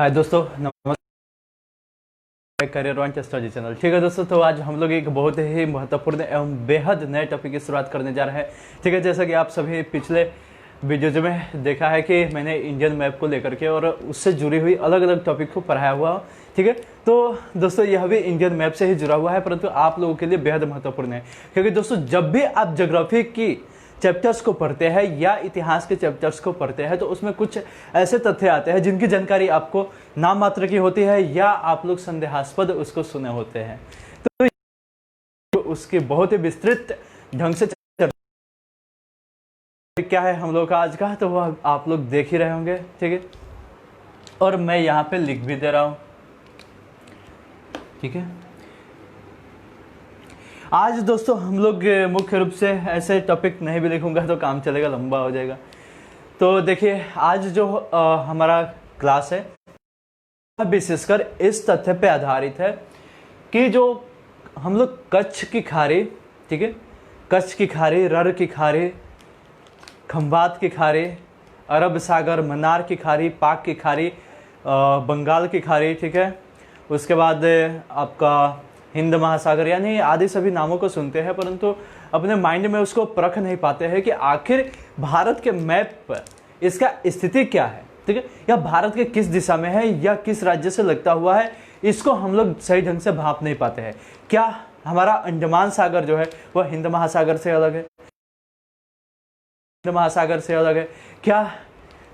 हाय दोस्तों, नमस्कार। Career one Testology channel. ठीक है दोस्तों, तो आज हम लोग एक बहुत ही महत्वपूर्ण एवं बेहद नए टॉपिक की शुरुआत करने जा रहे हैं। ठीक है, जैसा कि आप सभी पिछले वीडियोज में देखा है कि मैंने इंडियन मैप को लेकर के और उससे जुड़ी हुई अलग अलग टॉपिक को पढ़ाया हुआ। ठीक है, तो दोस्तों यह भी इंडियन मैप से ही जुड़ा हुआ है, परंतु आप लोगों के लिए बेहद महत्वपूर्ण है, क्योंकि दोस्तों जब भी आप ज्योग्राफी की चैप्टर्स को पढ़ते हैं या इतिहास के चैप्टर्स को पढ़ते हैं तो उसमें कुछ ऐसे तथ्य आते हैं जिनकी जानकारी आपको नाम मात्र की होती है या आप लोग संदेहास्पद उसको सुने होते हैं। तो उसकी बहुत ही विस्तृत ढंग से क्या है हम लोग का आज का, तो वह आप लोग देख ही रहे होंगे। ठीक है, और मैं यहाँ पे लिख भी दे रहा हूँ। ठीक है, आज दोस्तों हम लोग मुख्य रूप से ऐसे टॉपिक नहीं भी लिखूंगा तो काम चलेगा, लंबा हो जाएगा। तो देखिए, आज जो हमारा क्लास है विशेषकर इस तथ्य पे आधारित है कि जो हम लोग कच्छ की खाड़ी, ठीक है, कच्छ की खाड़ी, रर की खाड़ी, खंभात की खाड़ी, अरब सागर, मन्नार की खाड़ी, पाक की खाड़ी, बंगाल की खाड़ी, ठीक है, उसके बाद आपका हिंद महासागर, यानी आदि सभी नामों को सुनते हैं परंतु अपने माइंड में उसको परख नहीं पाते हैं कि आखिर भारत के मैप पर इसका स्थिति क्या है। ठीक है, या भारत के किस दिशा में है या किस राज्य से लगता हुआ है, इसको हम लोग सही ढंग से भाप नहीं पाते हैं। क्या हमारा अंडमान सागर जो है वह हिंद महासागर से अलग है, हिंद महासागर से अलग है? क्या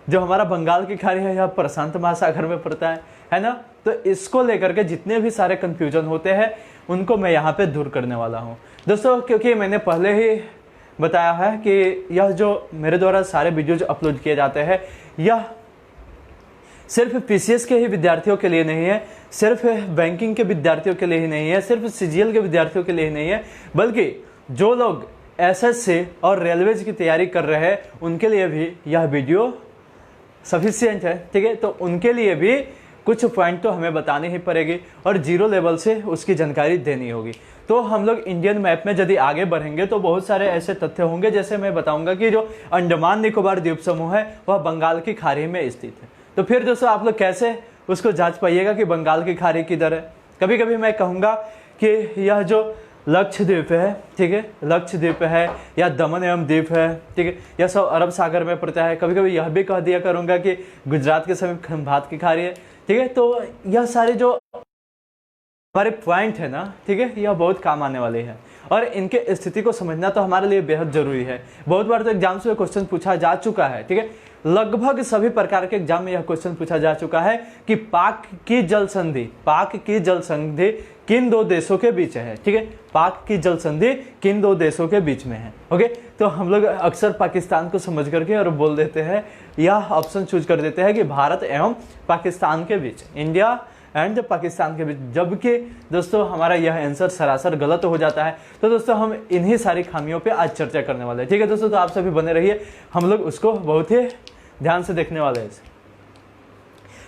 जो हमारा बंगाल की खाड़ी है यह प्रशांत महासागर में पड़ता है ना? तो इसको लेकर के जितने भी सारे कंफ्यूजन होते हैं उनको मैं यहाँ पे दूर करने वाला हूँ दोस्तों, क्योंकि मैंने पहले ही बताया है कि यह जो मेरे द्वारा सारे वीडियोज अपलोड किए जाते हैं यह सिर्फ पीसीएस के ही विद्यार्थियों के लिए नहीं है, सिर्फ बैंकिंग के विद्यार्थियों के लिए ही नहीं है, सिर्फ सीजीएल के विद्यार्थियों के लिए ही नहीं है, बल्कि जो लोग एसएससी और रेलवेज की तैयारी कर रहे हैं उनके लिए भी यह वीडियो सफिशिएंट है। ठीक है, तो उनके लिए भी कुछ पॉइंट तो हमें बतानी ही पड़ेगी और जीरो लेवल से उसकी जानकारी देनी होगी। तो हम लोग इंडियन मैप में यदि आगे बढ़ेंगे तो बहुत सारे ऐसे तथ्य होंगे, जैसे मैं बताऊंगा कि जो अंडमान निकोबार द्वीप समूह है वह बंगाल की खाड़ी में स्थित है। तो फिर दोस्तों आप लोग कैसे उसको जांच पाइएगा कि बंगाल की खाड़ी किधर है? कभी कभी मैं कहूँगा कि यह जो लक्षद्वीप है, ठीक है, लक्षद्वीप है या दमन एवं द्वीप है, ठीक है, यह सब अरब सागर में पड़ता है। कभी कभी यह भी कह दिया करूँगा कि गुजरात के समीप खंभात की खाड़ी है। ठीक है, तो यह सारे जो हमारे पॉइंट है ना, ठीक है, यह बहुत काम आने वाले हैं और इनके स्थिति को समझना तो हमारे लिए बेहद जरूरी है। बहुत बार तो एग्जाम्स में क्वेश्चन पूछा जा चुका है। ठीक है, लगभग सभी प्रकार के एग्जाम में यह क्वेश्चन पूछा जा चुका है कि पाक की जल संधि किन दो देशों के बीच है। ठीक है, पाक की जल संधि किन दो देशों के बीच में है। ओके, तो हम लोग अक्सर पाकिस्तान को समझ करके और बोल देते हैं या ऑप्शन चूज कर देते हैं कि भारत एवं पाकिस्तान के बीच, इंडिया एंड पाकिस्तान के बीच, जबकि दोस्तों हमारा यह आंसर सरासर गलत हो जाता है। तो दोस्तों हम इन्हीं सारी खामियों पे आज चर्चा करने वाले हैं। ठीक है दोस्तों, तो आप सभी बने रहिए, हम लोग उसको बहुत ही ध्यान से देखने वाले हैं।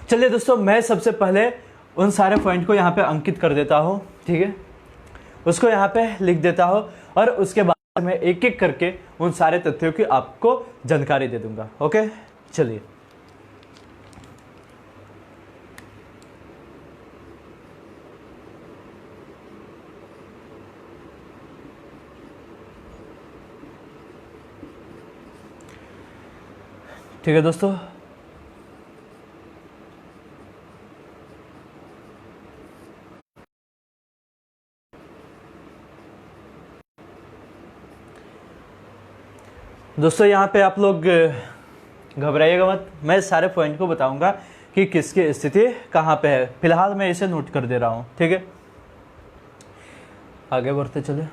चलिए दोस्तों, मैं सबसे पहले उन सारे पॉइंट को यहाँ पे अंकित कर देता हूँ। ठीक है, उसको यहाँ पे लिख देता हूँ और उसके बाद मैं एक एक करके उन सारे तथ्यों की आपको जानकारी दे दूंगा। ओके, चलिए। ठीक है दोस्तों, यहाँ पे आप लोग घबराइएगा मत, मैं सारे पॉइंट को बताऊंगा कि किसकी स्थिति कहाँ पे है। फिलहाल मैं इसे नोट कर दे रहा हूँ। ठीक है, आगे बढ़ते चले।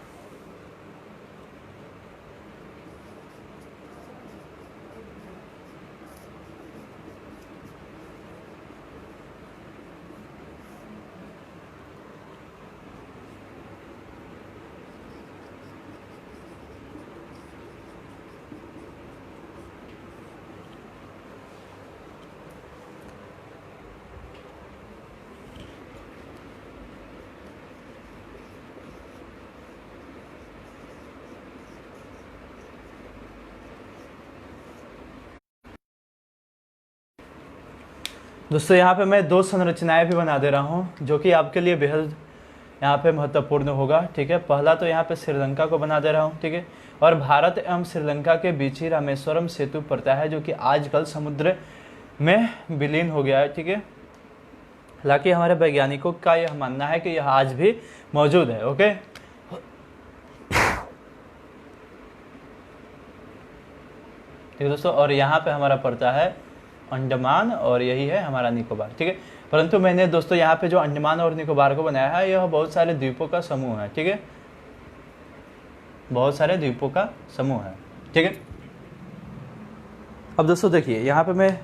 दोस्तों यहाँ पे मैं दो संरचनाएं भी बना दे रहा हूँ जो कि आपके लिए बेहद यहाँ पे महत्वपूर्ण होगा। ठीक है, पहला तो यहाँ पे श्रीलंका को बना दे रहा हूँ। ठीक है, और भारत एवं श्रीलंका के बीच ही रामेश्वरम सेतु पड़ता है जो कि आजकल समुद्र में विलीन हो गया है। ठीक है, हालांकि हमारे वैज्ञानिकों का यह मानना है कि यह आज भी मौजूद है। ओके, ठीक है दोस्तों, और यहाँ पे हमारा पड़ता है अंडमान और यही है हमारा निकोबार। ठीक है, परंतु मैंने दोस्तों यहाँ पे जो अंडमान और निकोबार को बनाया है यह बहुत सारे द्वीपों का समूह है। ठीक है, बहुत सारे द्वीपों का समूह है। ठीक है, अब दोस्तों देखिए यहाँ पे मैं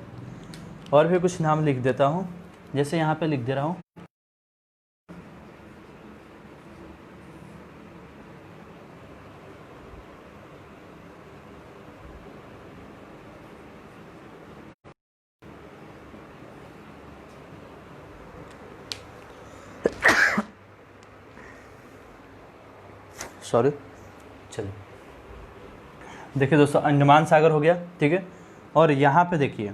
और भी कुछ नाम लिख देता हूँ, जैसे यहाँ पे लिख दे रहा हूँ सॉरी, चलिए देखिए दोस्तों अंडमान सागर हो गया। ठीक है, और यहाँ पे देखिए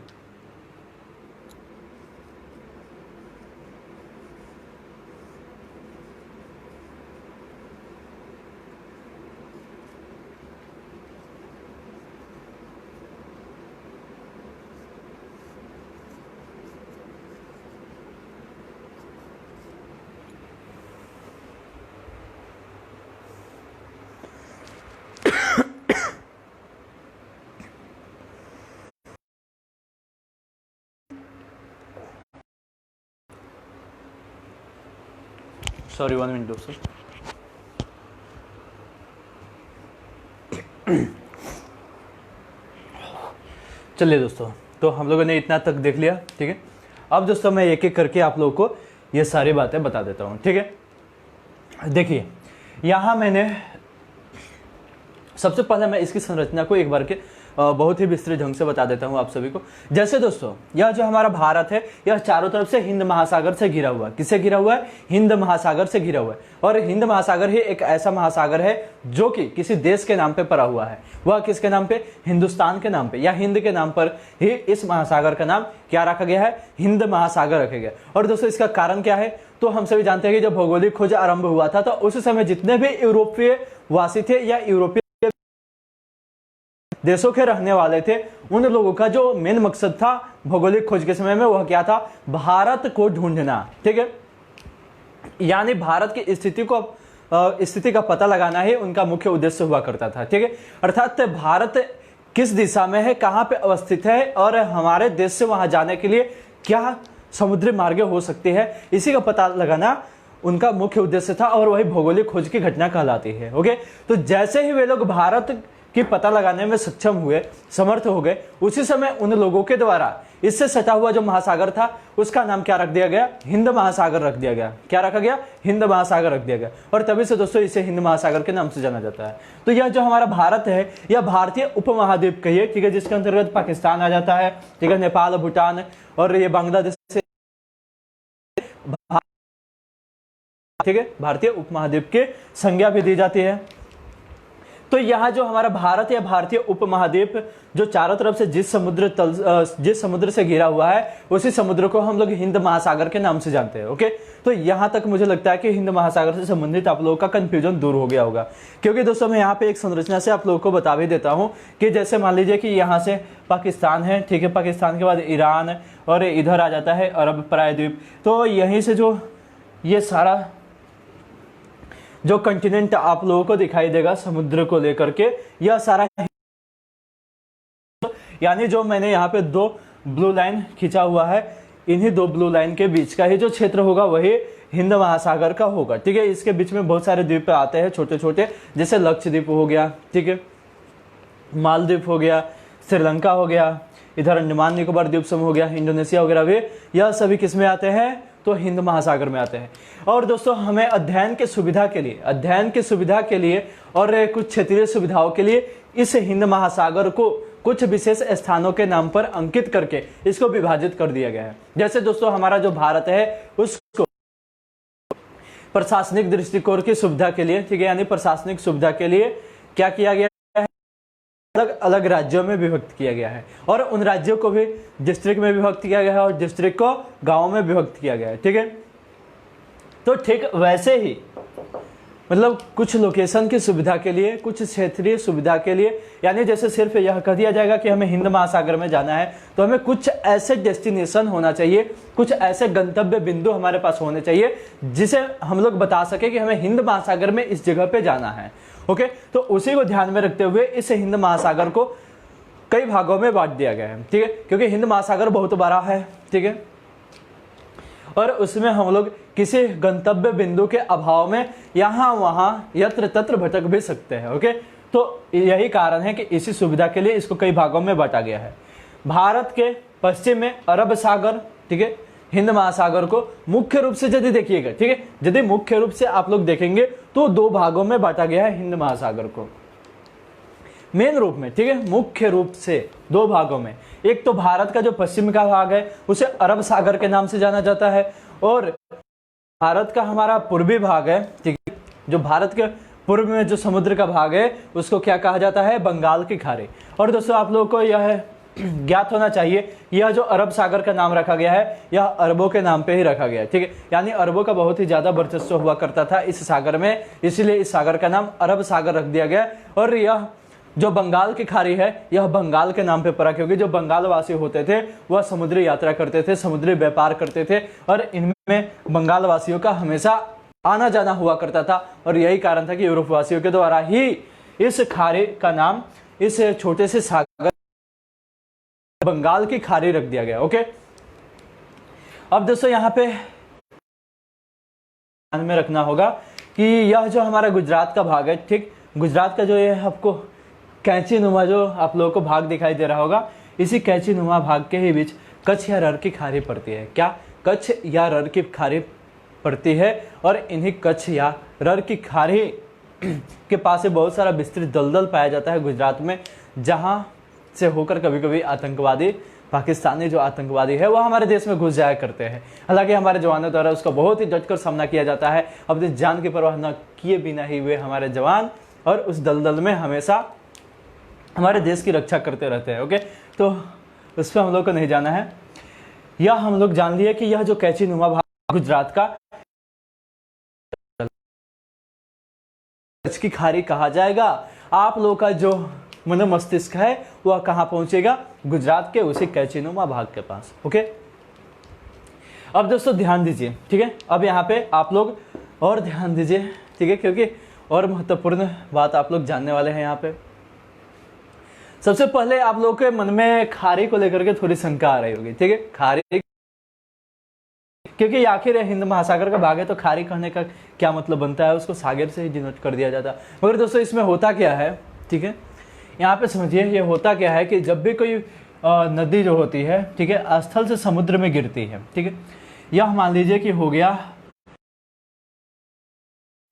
सॉरी 1 मिनट दोस्तों। चलिए दोस्तों, तो हम लोगों ने इतना तक देख लिया। ठीक है, अब दोस्तों मैं एक एक करके आप लोगों को ये सारी बातें बता देता हूँ। ठीक है, देखिए यहाँ मैंने सबसे पहले मैं इसकी संरचना को एक बार के बहुत ही विस्तृत ढंग से बता देता हूं आप सभी को। जैसे दोस्तों यह जो हमारा भारत है यह चारों तरफ से हिंद महासागर से घिरा हुआ है। किससे घिरा हुआ है? हिंद महासागर से घिरा हुआ है। और हिंद महासागर ही एक ऐसा महासागर है जो कि किसी देश के नाम पे पड़ा हुआ है। वह किसके नाम पे? हिंदुस्तान के नाम पे या हिंद के नाम पर ही इस महासागर का नाम क्या रखा गया है? हिंद महासागर रखा गया। और दोस्तों इसका कारण क्या है? तो हम सभी जानते हैं कि जब भौगोलिक खोज आरंभ हुआ था तो उस समय जितने भी यूरोपीय वासी थे या यूरोपीय देशों के रहने वाले थे, उन लोगों का जो मेन मकसद था भौगोलिक खोज के समय में वह क्या था? भारत को ढूंढना। ठीक है, यानी भारत की स्थिति का पता लगाना ही उनका मुख्य उद्देश्य हुआ करता था। ठीक है, अर्थात भारत किस दिशा में है, कहां पे अवस्थित है और हमारे देश से वहां जाने के लिए क्या समुद्री मार्ग हो सकती है, इसी का पता लगाना उनका मुख्य उद्देश्य था और वही भौगोलिक खोज की घटना कहलाती है। ओके, तो जैसे ही वे लोग भारत की पता लगाने में सक्षम हुए, समर्थ हो गए, उसी समय उन लोगों के द्वारा इससे सटा हुआ जो महासागर था उसका नाम क्या रख दिया गया? हिंद महासागर रख दिया गया। क्या रखा गया? हिंद महासागर रख दिया गया। और तभी से दोस्तों इसे हिंद महासागर के नाम से जाना जाता है। तो यह जो हमारा भारत है यह भारतीय उपमहाद्वीप कहिए, ठीक है, जिसके अंतर्गत पाकिस्तान आ जाता है, ठीक है, नेपाल, भूटान और ये बांग्लादेश से, ठीक है, भारतीय उपमहाद्वीप की संज्ञा भी दी जाती है। तो यहाँ जो हमारा भारत या भारतीय उपमहाद्वीप जो चारों तरफ से जिस समुद्र से घिरा हुआ है उसी समुद्र को हम लोग हिंद महासागर के नाम से जानते हैं। ओके, तो यहाँ तक मुझे लगता है कि हिंद महासागर से संबंधित आप लोगों का कंफ्यूजन दूर हो गया होगा। क्योंकि दोस्तों मैं यहाँ पे एक संरचना से आप लोगों को बता भी देता हूँ कि जैसे मान लीजिए कि यहाँ से पाकिस्तान है, ठीक है, पाकिस्तान के बाद ईरान और इधर आ जाता है अरब प्रायद्वीप। तो यहीं से जो ये सारा जो कंटिनेंट आप लोगों को दिखाई देगा समुद्र को लेकर के, यह सारा, यानी जो मैंने यहाँ पे दो ब्लू लाइन खींचा हुआ है, इन्हीं दो ब्लू लाइन के बीच का ही जो क्षेत्र होगा वही हिंद महासागर का होगा। ठीक है, इसके बीच में बहुत सारे द्वीप आते हैं छोटे छोटे, जैसे लक्षद्वीप हो गया, ठीक है, मालदीव हो गया, श्रीलंका हो गया, इधर अंडमान निकोबार द्वीप समूह हो गया, इंडोनेशिया वगैरह भी, यह सभी किस में आते हैं? तो हिंद महासागर में आते हैं। और दोस्तों हमें अध्ययन की सुविधा के लिए और कुछ क्षेत्रीय सुविधाओं के लिए इस हिंद महासागर को कुछ विशेष स्थानों के नाम पर अंकित करके इसको विभाजित कर दिया गया है। जैसे दोस्तों हमारा जो भारत है उसको प्रशासनिक दृष्टिकोण की सुविधा के लिए, ठीक है, यानी प्रशासनिक सुविधा के लिए क्या किया गया है? अलग अलग राज्यों में विभक्त किया गया है और उन राज्यों को भी डिस्ट्रिक्ट में विभक्त किया गया है और डिस्ट्रिक्ट को गांव में विभक्त किया गया है। ठीक है, तो ठीक वैसे ही मतलब कुछ लोकेशन की सुविधा के लिए, कुछ क्षेत्रीय सुविधा के लिए, यानी जैसे सिर्फ यह कह दिया जाएगा कि हमें हिंद महासागर में जाना है, तो हमें कुछ ऐसे डेस्टिनेशन होना चाहिए, कुछ ऐसे गंतव्य बिंदु हमारे पास होने चाहिए जिसे हम लोग बता सके कि हमें हिंद महासागर में इस जगह पे जाना है। ओके, तो उसी को ध्यान में रखते हुए इस हिंद महासागर को कई भागों में बांट दिया गया है। ठीक है, क्योंकि हिंद महासागर बहुत बड़ा है। ठीक है, और उसमें हम लोग किसी गंतव्य बिंदु के अभाव में यहाँ वहाँ यत्र तत्र भटक भी सकते हैं। ओके, तो यही कारण है कि इसी सुविधा के लिए इसको कई भागों में बांटा गया है। भारत के पश्चिम में अरब सागर, ठीक है, हिंद महासागर को मुख्य रूप से यदि देखिएगा, ठीक है, यदि मुख्य रूप से आप लोग देखेंगे तो दो भागों में बांटा गया है हिंद महासागर को, मेन रूप में। ठीक है, मुख्य रूप से दो भागों में। एक तो भारत का जो पश्चिम का भाग है उसे अरब सागर के नाम से जाना जाता है, और भारत का हमारा पूर्वी भाग है, ठीक है, जो भारत के पूर्व में जो समुद्र का भाग है उसको क्या कहा जाता है, बंगाल की खाड़ी। और दोस्तों आप लोगों को यह ज्ञात होना चाहिए, यह जो अरब सागर का नाम रखा गया है यह अरबों के नाम पे ही रखा गया है। ठीक है, यानी अरबों का बहुत ही ज्यादा वर्चस्व हुआ करता था इस सागर में, इसलिए इस सागर का नाम अरब सागर रख दिया गया। और यह जो बंगाल की खाड़ी है यह बंगाल के नाम पे पड़ा, क्योंकि जो बंगाल वासी होते थे वह समुद्री यात्रा करते थे, समुद्री व्यापार करते थे, और इनमें बंगाल वासियों का हमेशा आना जाना हुआ करता था। और यही कारण था कि यूरोप वासियों के द्वारा ही इस खाड़ी का नाम, इस छोटे से सागर बंगाल की खाड़ी रख दिया गया। ओके, अब दोस्तों यहाँ पे ध्यान में रखना होगा कि यह जो हमारा गुजरात का भाग है, ठीक, गुजरात का जो ये आपको कैंची नुमा जो आप लोगों को भाग दिखाई दे रहा होगा, इसी कैंची नुमा भाग के ही बीच कच्छ या रर की खाड़ी पड़ती है। क्या कच्छ या रर की खाड़ी पड़ती है, और इन्हीं कच्छ या रर की खाड़ी के पास से बहुत सारा विस्तृत दलदल पाया जाता है गुजरात में, जहां से होकर कभी कभी आतंकवादी, पाकिस्तानी जो आतंकवादी है वह हमारे देश में घुस जाया करते हैं। हालांकि हमारे जवानों द्वारा उसका बहुत ही डटकर सामना किया जाता है। अपनी जान की परवाह न किए बिना ही वे हमारे जवान और उस दलदल में हमेशा हमारे देश की रक्षा करते रहते हैं। ओके, तो उस पर हम लोग को नहीं जाना है। यह हम लोग जान लिए कि यह जो कैंची नुमा भाग गुजरात का कच्छ की खाड़ी कहा जाएगा। आप लोगों का जो मन मस्तिष्क है वह कहाँ पहुंचेगा, गुजरात के उसी कैंची नुमा भाग के पास। ओके, अब दोस्तों ध्यान दीजिए, ठीक है, अब यहाँ पे आप लोग और ध्यान दीजिए, ठीक है, क्योंकि और महत्वपूर्ण बात आप लोग जानने वाले हैं। यहाँ पे सबसे पहले आप लोगों के मन में खाड़ी को लेकर के थोड़ी शंका आ रही होगी, ठीक है, खाड़ी, क्योंकि आखिर हिंद महासागर का भाग है तो खाड़ी कहने का क्या मतलब बनता है, उसको सागर से ही डिनोट कर दिया जाता है। मगर दोस्तों इसमें होता क्या है, ठीक है, यहाँ पे समझिए, ये होता क्या है कि जब भी कोई नदी जो होती है, ठीक है, स्थल से समुद्र में गिरती है, ठीक है, यह मान लीजिए कि हो गया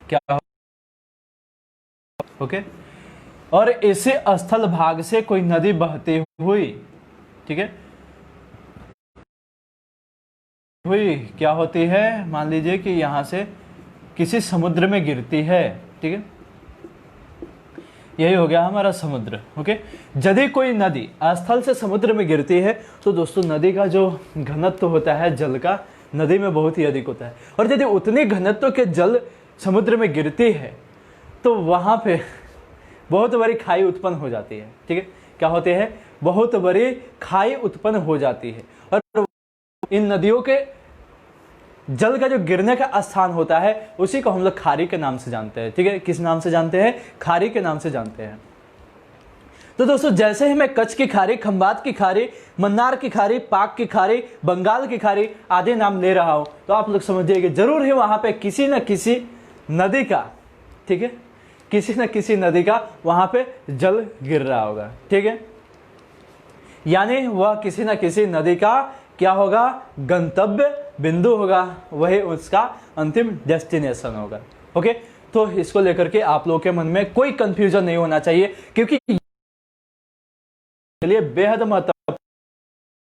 क्या, ओके, और इसे स्थल भाग से कोई नदी बहती हुई, ठीक है, हुई क्या होती है, मान लीजिए कि यहां से किसी समुद्र में गिरती है, ठीक है, यही हो गया हमारा समुद्र। ओके, यदि कोई नदी स्थल से समुद्र में गिरती है तो दोस्तों नदी का जो घनत्व होता है जल का, नदी में बहुत ही अधिक होता है, और यदि उतनी घनत्व के जल समुद्र में गिरती है तो वहां पे बहुत बड़ी खाई उत्पन्न हो जाती है। ठीक है, क्या होते हैं, बहुत बड़ी खाई उत्पन्न हो जाती है, और इन नदियों के जल का जो गिरने का स्थान होता है उसी को हम लोग खाड़ी के नाम से जानते हैं। ठीक है, किस नाम से जानते हैं, खाड़ी के नाम से जानते हैं। तो दोस्तों जैसे ही मैं कच्छ की खाड़ी, खंबात की खाड़ी, मन्नार की खाड़ी, पाक की खाड़ी, बंगाल की खाड़ी आदि नाम ले रहा हूं, तो आप लोग समझिए कि जरूर ही वहां पे किसी न किसी नदी का, ठीक है, किसी न किसी नदी का वहां पे जल गिर रहा होगा। ठीक है, यानी वह किसी न किसी नदी का क्या होगा, गंतव्य बिंदु होगा, वही उसका अंतिम डेस्टिनेशन होगा। ओके, तो इसको लेकर के आप लोगों के मन में कोई कंफ्यूजन नहीं होना चाहिए, क्योंकि लिए बेहद महत्वपूर्ण,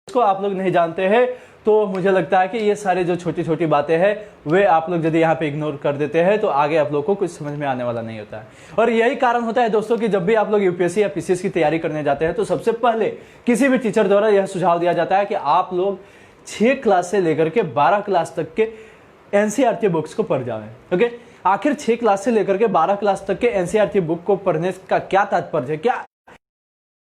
इसको आप लोग नहीं जानते हैं तो मुझे लगता है कि ये सारे जो छोटी छोटी बातें हैं वे आप लोग यदि यहाँ पे इग्नोर कर देते हैं तो आगे आप लोग को कुछ समझ में आने वाला नहीं होता है। और यही कारण होता है दोस्तों कि जब भी आप लोग यूपीएससी या पीसीएस की तैयारी करने जाते हैं तो सबसे पहले किसी भी टीचर द्वारा यह सुझाव दिया जाता है कि आप लोग 6 क्लास से लेकर के 12 क्लास तक के एनसीईआरटी बुक्स को पढ़ जाएं। ओके, आखिर 6 क्लास से लेकर के 12 क्लास तक के एनसीईआरटी बुक को पढ़ने का क्या तात्पर्य है? क्या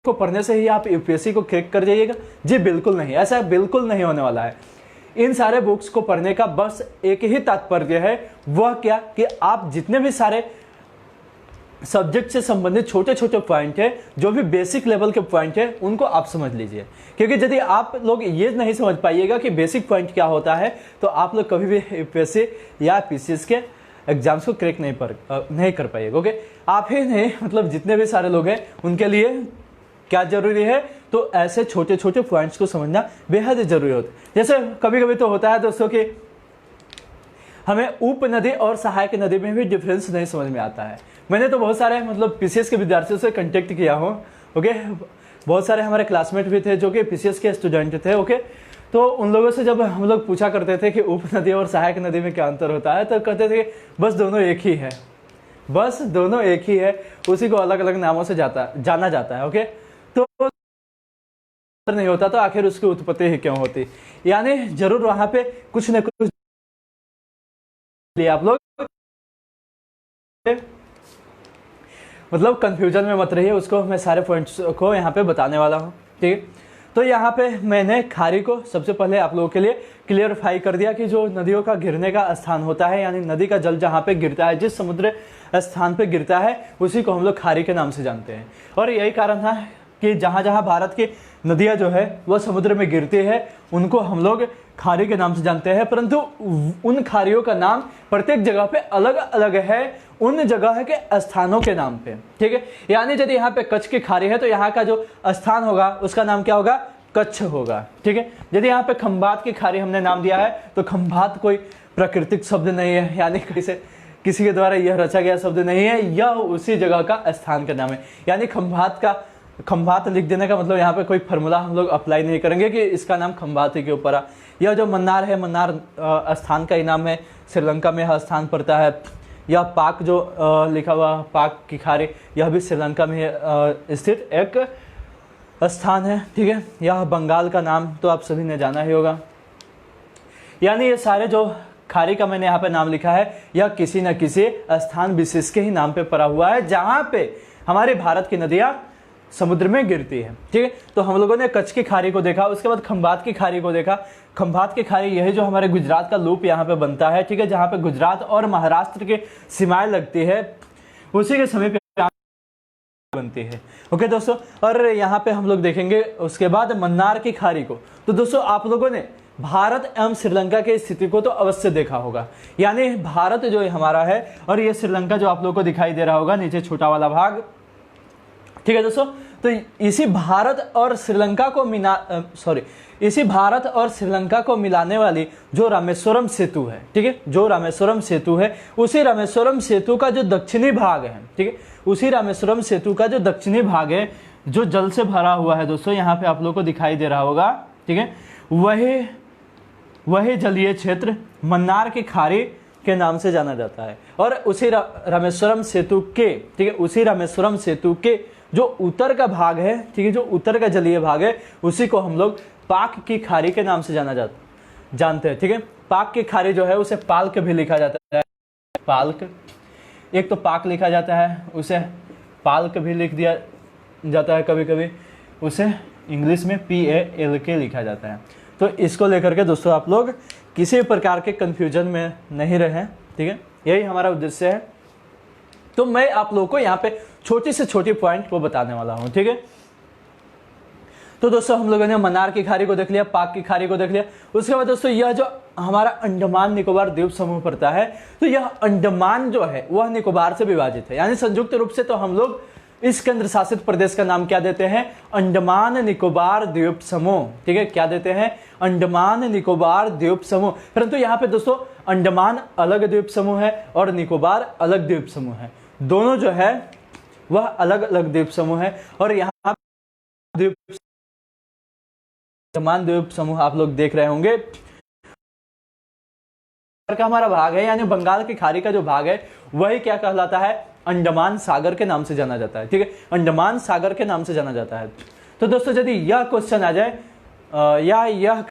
को पढ़ने से ही आप यूपीएससी को क्रैक कर जाइएगा? जी बिल्कुल नहीं, ऐसा बिल्कुल नहीं होने वाला है। इन सारे बुक्स को पढ़ने का बस एक ही तात्पर्य है, वह क्या कि आप जितने भी सारे सब्जेक्ट से संबंधित छोटे छोटे पॉइंट है, जो भी बेसिक लेवल के पॉइंट है, उनको आप समझ लीजिए। क्योंकि यदि आप लोग ये नहीं समझ पाइएगा कि बेसिक पॉइंट क्या होता है तो आप लोग कभी भी यूपीएससी या पीसीएस के एग्जाम्स को क्रैक नहीं कर पाइएगा। ओके, आप ही नहीं मतलब जितने भी सारे लोग हैं उनके लिए क्या जरूरी है, तो ऐसे छोटे छोटे पॉइंट्स को समझना बेहद जरूरी होता है। जैसे कभी कभी तो होता है दोस्तों कि हमें उप नदी और सहायक नदी में भी डिफरेंस नहीं समझ में आता है। मैंने तो बहुत सारे मतलब पीसीएस के विद्यार्थियों से कांटेक्ट किया हूँ। ओके, बहुत सारे हमारे क्लासमेट भी थे जो कि पीसीएस के स्टूडेंट थे। ओके, तो उन लोगों से जब हम लोग पूछा करते थे कि उप नदी और सहायक नदी में क्या अंतर होता है तो कहते थे कि बस दोनों एक ही है, बस दोनों एक ही है, उसी को अलग अलग नामों से जाना जाता है। ओके, तो नहीं होता तो आखिर उसकी उत्पत्ति ही क्यों होती? यानी जरूर वहां पे कुछ न कुछ आप लोग मतलब कंफ्यूजन में मत रहिए, उसको मैं सारे पॉइंट्स को यहाँ पे बताने वाला हूँ। ठीक है, तो यहाँ पे मैंने खारी को सबसे पहले आप लोगों के लिए क्लियरफाई कर दिया कि जो नदियों का गिरने का स्थान होता है, यानी नदी का जल जहाँ पे गिरता है, जिस समुद्र स्थान पे गिरता है, उसी को हम लोग खारी के नाम से जानते हैं। और यही कारण था कि जहाँ जहाँ भारत की नदियाँ जो है वह समुद्र में गिरती है, उनको हम लोग खारी के नाम से जानते हैं। परंतु उन खारियों का नाम प्रत्येक जगह पे अलग अलग है, उन जगह के स्थानों के नाम पे। ठीक है, यानी यदि यहाँ पे कच्छ की खारी है तो यहाँ का जो स्थान होगा उसका नाम क्या होगा? कच्छ होगा। ठीक है, यदि यहाँ पे खंभात की खारी हमने नाम दिया है तो खंभात कोई प्राकृतिक शब्द नहीं है, यानी किसी के द्वारा यह रचा गया शब्द नहीं है, यह उसी जगह का स्थान का नाम है। यानी खंभात लिख देने का मतलब यहाँ पे कोई फॉर्मूला हम लोग अप्लाई नहीं करेंगे कि इसका नाम खंभात ही के ऊपर आ। यह जो मन्नार है, मन्नार स्थान का ही नाम है, श्रीलंका में यह स्थान पड़ता है। यह पाक जो लिखा हुआ पाक की खारी, यह भी श्रीलंका में स्थित एक स्थान है। ठीक है, यह बंगाल का नाम तो आप सभी ने जाना ही होगा। यानी ये सारे जो खारी का मैंने यहाँ पे नाम लिखा है, यह किसी न किसी स्थान विशेष के ही नाम पे पड़ा हुआ है जहाँ पे हमारे भारत की नदियाँ समुद्र में गिरती है। ठीक है, तो हम लोगों ने कच्छ की खारी को देखा, उसके बाद खंभात की खारी को देखा। खंभात की खारी यही जो हमारे गुजरात का लूप यहाँ पे बनता है। ठीक है, जहाँ पे गुजरात और महाराष्ट्र के सीमाएं लगती है, उसी के समय पे बनती है। ओके दोस्तों, और यहाँ पे हम लोग देखेंगे उसके बाद मन्नार की खारी को। तो दोस्तों आप लोगों ने भारत एवं श्रीलंका की स्थिति को तो अवश्य देखा होगा। यानी भारत जो हमारा है और ये श्रीलंका जो आप लोगों को दिखाई दे रहा होगा नीचे छोटा वाला भाग। ठीक है दोस्तों, तो इसी भारत और श्रीलंका को मिलाने वाली जो रामेश्वरम सेतु है, ठीक है, जो रामेश्वरम सेतु है, उसी रामेश्वरम सेतु का जो दक्षिणी भाग है, ठीक है, उसी रामेश्वरम सेतु का जो दक्षिणी भाग है जो जल से भरा हुआ है दोस्तों, यहाँ पे आप लोग को दिखाई दे रहा होगा। ठीक है, वही जलीय क्षेत्र मन्नार की खारी के नाम से जाना जाता है। और उसी रामेश्वरम सेतु के, ठीक है, उसी रामेश्वरम सेतु के जो उत्तर का भाग है, ठीक है, जो उत्तर का जलीय भाग है, उसी को हम लोग पाक की खारी के नाम से जानते हैं। ठीक है, पाक की खारी जो है उसे पाल्क भी लिखा जाता है। पाल्क, एक तो पाक लिखा जाता है, उसे पाल्क भी लिख दिया जाता है, कभी कभी उसे इंग्लिश में PALK लिखा जाता है। तो इसको लेकर के दोस्तों आप लोग किसी प्रकार के कंफ्यूजन में नहीं रहें। ठीक है, यही हमारा उद्देश्य है। तो मैं आप लोगों को यहाँ पे छोटी से छोटी पॉइंट को बताने वाला हूँ। ठीक है, तो दोस्तों हम लोगों ने मन्नार की खारी को देख लिया, पाक की खारी को देख लिया। उसके बाद दोस्तों यह जो हमारा अंडमान निकोबार द्वीप समूह पड़ता है, तो यह अंडमान जो है वह निकोबार से विभाजित है। यानी संयुक्त रूप से तो हम लोग इस केंद्र शासित प्रदेश का नाम क्या देते हैं? अंडमान निकोबार द्वीप समूह। ठीक है, क्या देते हैं? अंडमान निकोबार द्वीप समूह। परंतु यहाँ पे दोस्तों अंडमान अलग द्वीप समूह है और निकोबार अलग द्वीप समूह है, दोनों जो है वह अलग अलग द्वीप समूह है। और यहाँ द्वीप अंडमान द्वीप समूह आप लोग देख रहे होंगे का हमारा भाग है, यानी बंगाल की खाड़ी का जो भाग है वही क्या कहलाता है, अंडमान सागर के नाम से जाना जाता है। ठीक है, अंडमान सागर के नाम से जाना जाता है। तो दोस्तों यदि यह क्वेश्चन आ जाए या यह